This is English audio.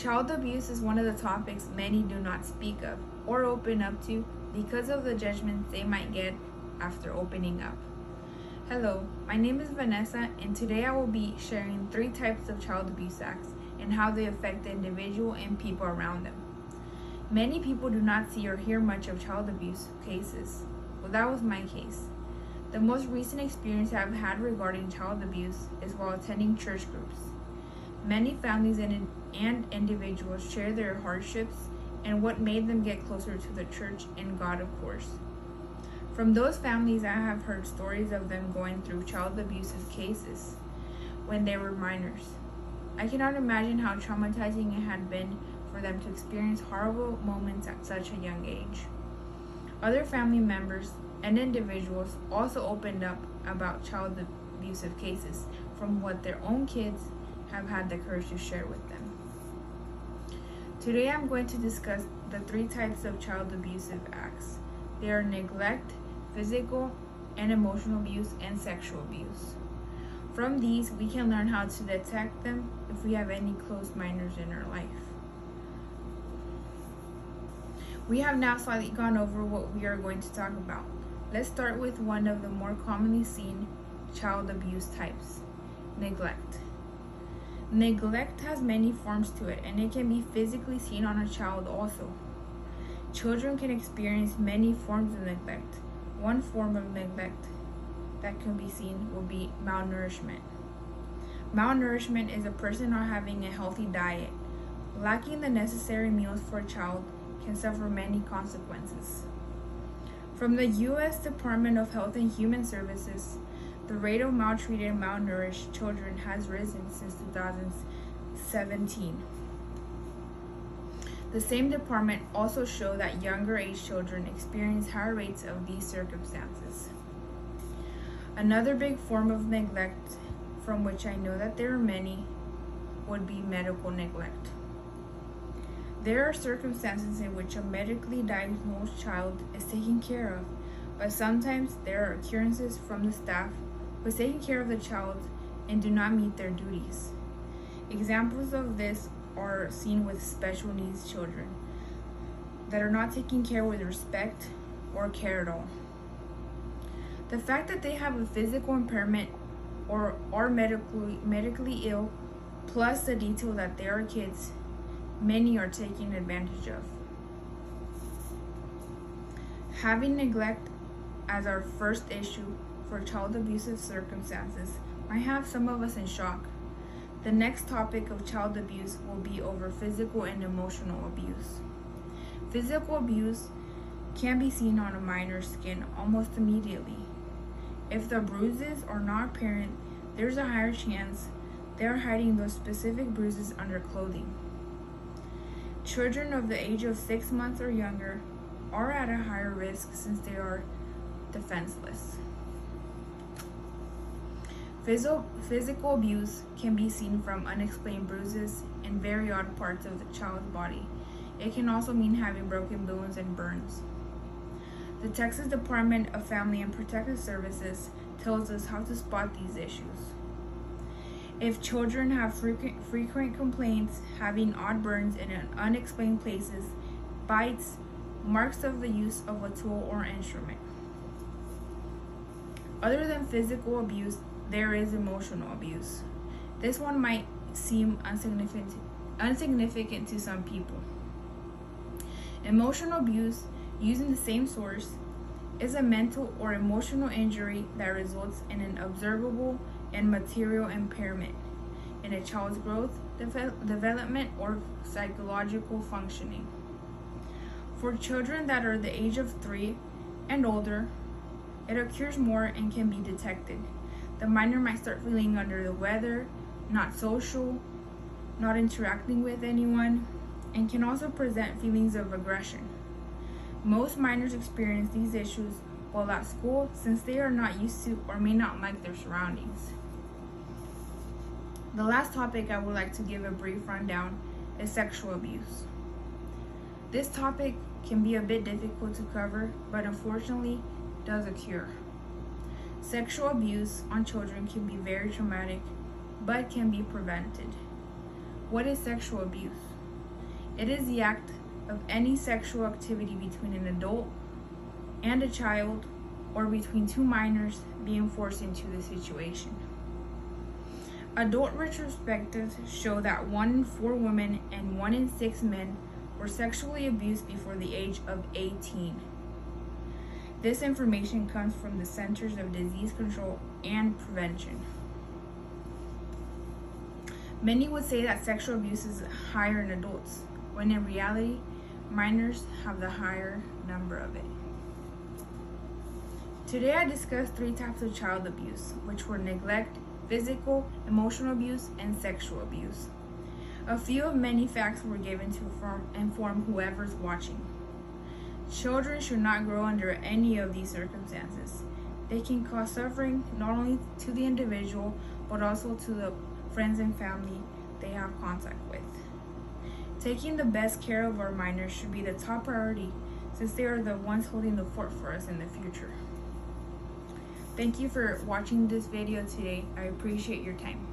Child abuse is one of the topics many do not speak of or open up to because of the judgments they might get after opening up. Hello, my name is Vanessa, and today I will be sharing 3 types of child abuse acts and how they affect the individual and people around them. Many people do not see or hear much of child abuse cases. Well, that was my case. The most recent experience I've had regarding child abuse is while attending church groups. Many families and individuals share their hardships and what made them get closer to the church and God, of course. From those families, I have heard stories of them going through child abusive cases when they were minors. I cannot imagine how traumatizing it had been for them to experience horrible moments at such a young age. Other family members and individuals also opened up about child abusive cases from what their own kids have had the courage to share with them. Today I'm going to discuss the 3 types of child abusive acts. They are neglect, physical and emotional abuse, and sexual abuse. From these, we can learn how to detect them if we have any close minors in our life. We have now slightly gone over what we are going to talk about. Let's start with one of the more commonly seen child abuse types, neglect. Neglect has many forms to it, and it can be physically seen on a child also. Children can experience many forms of neglect. One form of neglect that can be seen will be malnourishment. Malnourishment is a person not having a healthy diet. Lacking the necessary meals for a child can suffer many consequences. From the U.S. Department of Health and Human Services, the rate of maltreated and malnourished children has risen since 2017. The same department also showed that younger age children experience higher rates of these circumstances. Another big form of neglect, from which I know that there are many, would be medical neglect. There are circumstances in which a medically diagnosed child is taken care of, but sometimes there are occurrences from the staff who is taking care of the child and do not meet their duties. Examples of this are seen with special needs children that are not taken care with respect or care at all. The fact that they have a physical impairment or are medically ill, plus the detail that they are kids, many are taken advantage of. Having neglect as our first issue for child abusive circumstances might have some of us in shock. The next topic of child abuse will be over physical and emotional abuse. Physical abuse can be seen on a minor's skin almost immediately. If the bruises are not apparent, there's a higher chance they are hiding those specific bruises under clothing. Children of the age of 6 months or younger are at a higher risk since they are defenseless. Physical abuse can be seen from unexplained bruises in very odd parts of the child's body. It can also mean having broken bones and burns. The Texas Department of Family and Protective Services tells us how to spot these issues. If children have frequent complaints, having odd burns in unexplained places, bites, marks of the use of a tool or instrument. Other than physical abuse, there is emotional abuse. This one might seem insignificant to some people. Emotional abuse, using the same source, is a mental or emotional injury that results in an observable and material impairment in a child's growth, development, or psychological functioning. For children that are the age of 3 and older, it occurs more and can be detected. The minor might start feeling under the weather, not social, not interacting with anyone, and can also present feelings of aggression. Most minors experience these issues while at school since they are not used to or may not like their surroundings. The last topic I would like to give a brief rundown is sexual abuse. This topic can be a bit difficult to cover, but unfortunately does occur. Sexual abuse on children can be very traumatic, but can be prevented. What is sexual abuse? It is the act of any sexual activity between an adult and a child or between two minors being forced into the situation. Adult retrospectives show that 1 in 4 women and 1 in 6 men were sexually abused before the age of 18. This information comes from the Centers of Disease Control and Prevention. Many would say that sexual abuse is higher in adults, when in reality, minors have the higher number of it. Today I discussed 3 types of child abuse, which were neglect, physical, emotional abuse, and sexual abuse. A few of many facts were given to inform whoever's watching. Children should not grow under any of these circumstances. They can cause suffering not only to the individual, but also to the friends and family they have contact with. Taking the best care of our minors should be the top priority, since they are the ones holding the fort for us in the future. Thank you for watching this video today. I appreciate your time.